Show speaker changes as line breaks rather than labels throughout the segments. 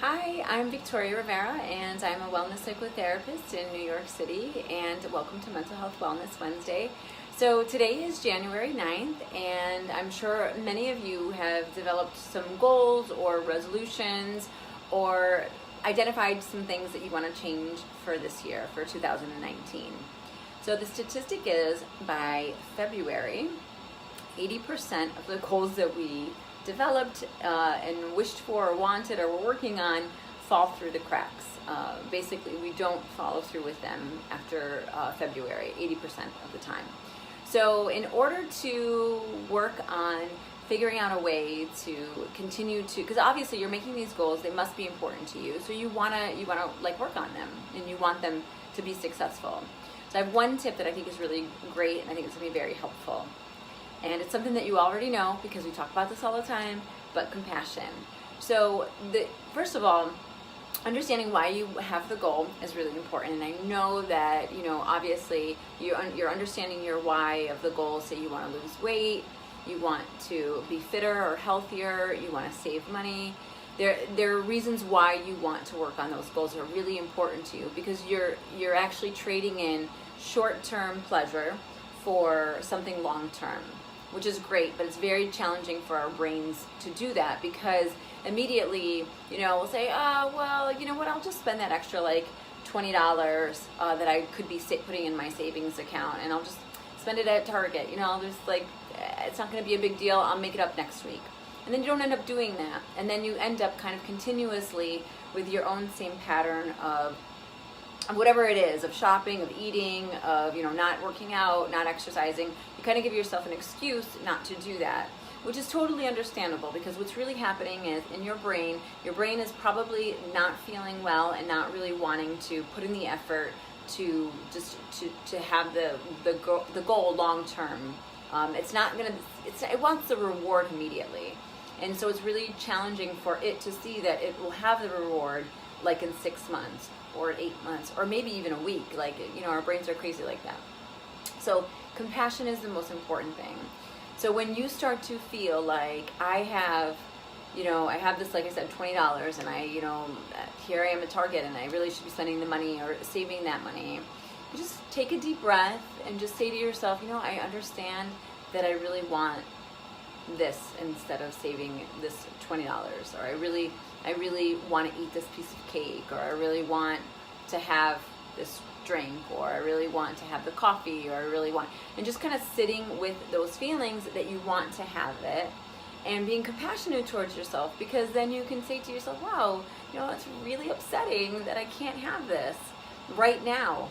Hi, I'm Victoria Rivera, and I'm a wellness psychotherapist in New York City, and welcome to Mental Health Wellness Wednesday. So today is January 9th, and I'm sure many of you have developed some goals or resolutions or identified some things that you want to change for this year, for 2019. So the statistic is by February, 80% of the goals that we developed and wished for or wanted or were working on fall through the cracks. Basically, we don't follow through with them after February, 80% of the time. So in order to work on figuring out a way to continue to, because obviously you're making these goals, they must be important to you. So you wanna like work on them and you want them to be successful. So I have one tip that I think is really great and I think it's gonna be very helpful. And it's something that you already know because we talk about this all the time, but compassion. So first of all, understanding why you have the goal is really important. And I know that, obviously you're understanding your why of the goal. Say you want to lose weight, you want to be fitter or healthier, you want to save money. There are reasons why you want to work on those goals that are really important to you because you're actually trading in short-term pleasure for something long-term, which is great, but it's very challenging for our brains to do that because immediately, we'll say, oh, well, you know what, I'll just spend that extra like $20 that I could be putting in my savings account and I'll just spend it at Target. There's like, it's not going to be a big deal. I'll make it up next week. And then you don't end up doing that. And then you end up kind of continuously with your own same pattern of whatever it is, of shopping, of eating, of not working out, not exercising. You kind of give yourself an excuse not to do that, which is totally understandable because what's really happening is in your brain is probably not feeling well and not really wanting to put in the effort to just to have the goal long term. It wants the reward immediately, and so it's really challenging for it to see that it will have the reward like in 6 months or 8 months or maybe even a week. Like, our brains are crazy like that. So compassion is the most important thing. So when you start to feel like I have this, like I said, $20 and here I am at Target and I really should be spending the money or saving that money, you just take a deep breath and just say to yourself, I understand that I really want this instead of saving this $20, or I really want to eat this piece of cake, or I really want to have this drink, or I really want to have the coffee, or I really want, and just kind of sitting with those feelings that you want to have it and being compassionate towards yourself, because then you can say to yourself, wow, it's really upsetting that I can't have this right now.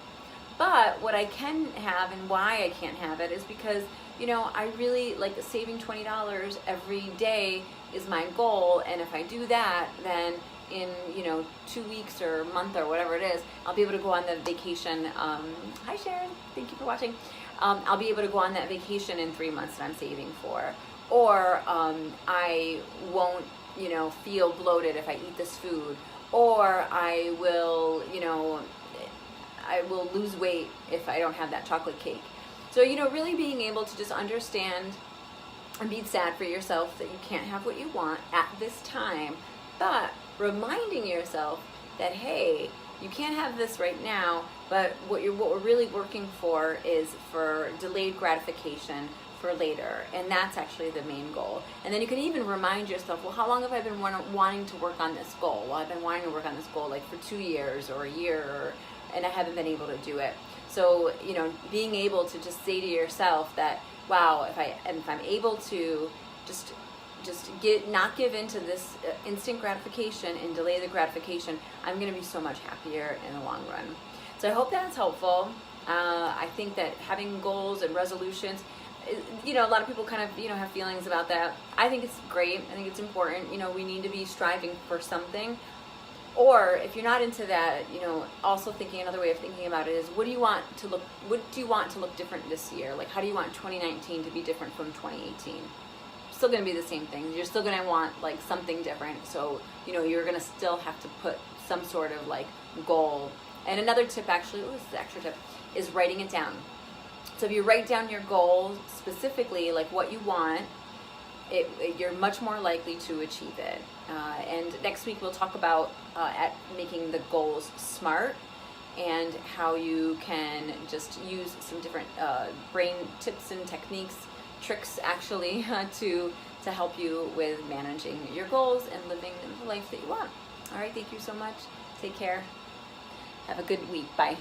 But what I can have and why I can't have it is because, I really like saving $20 every day is my goal. And if I do that, then in, 2 weeks or a month or whatever it is, I'll be able to go on the vacation. Hi Sharon, thank you for watching. I'll be able to go on that vacation in 3 months that I'm saving for. Or I won't, feel bloated if I eat this food. Or I will, I will lose weight if I don't have that chocolate cake. So, really being able to just understand and be sad for yourself that you can't have what you want at this time, but reminding yourself that, hey, you can't have this right now, but what we're really working for is for delayed gratification for later, and that's actually the main goal. And then you can even remind yourself, well, how long have I been wanting to work on this goal? Well, I've been wanting to work on this goal like for 2 years or a year, and I haven't been able to do it. So, being able to just say to yourself that, wow, if I'm able to just not give into this instant gratification and delay the gratification, I'm going to be so much happier in the long run. So I hope that's helpful. I think that having goals and resolutions, a lot of people kind of, have feelings about that. I think it's great. I think it's important. We need to be striving for something. Or if you're not into that, also thinking another way of thinking about it is, what do you want to look different this year? Like, how do you want 2019 to be different from 2018? Still going to be the same thing. You're still going to want like something different. So, you're going to still have to put some sort of like goal. And another tip, actually, this is the extra tip, is writing it down. So if you write down your goal specifically, like what you want, you're much more likely to achieve it. And next week we'll talk about at making the goals SMART and how you can just use some different brain tips and techniques, tricks actually, to help you with managing your goals and living the life that you want. All right, thank you so much. Take care. Have a good week. Bye.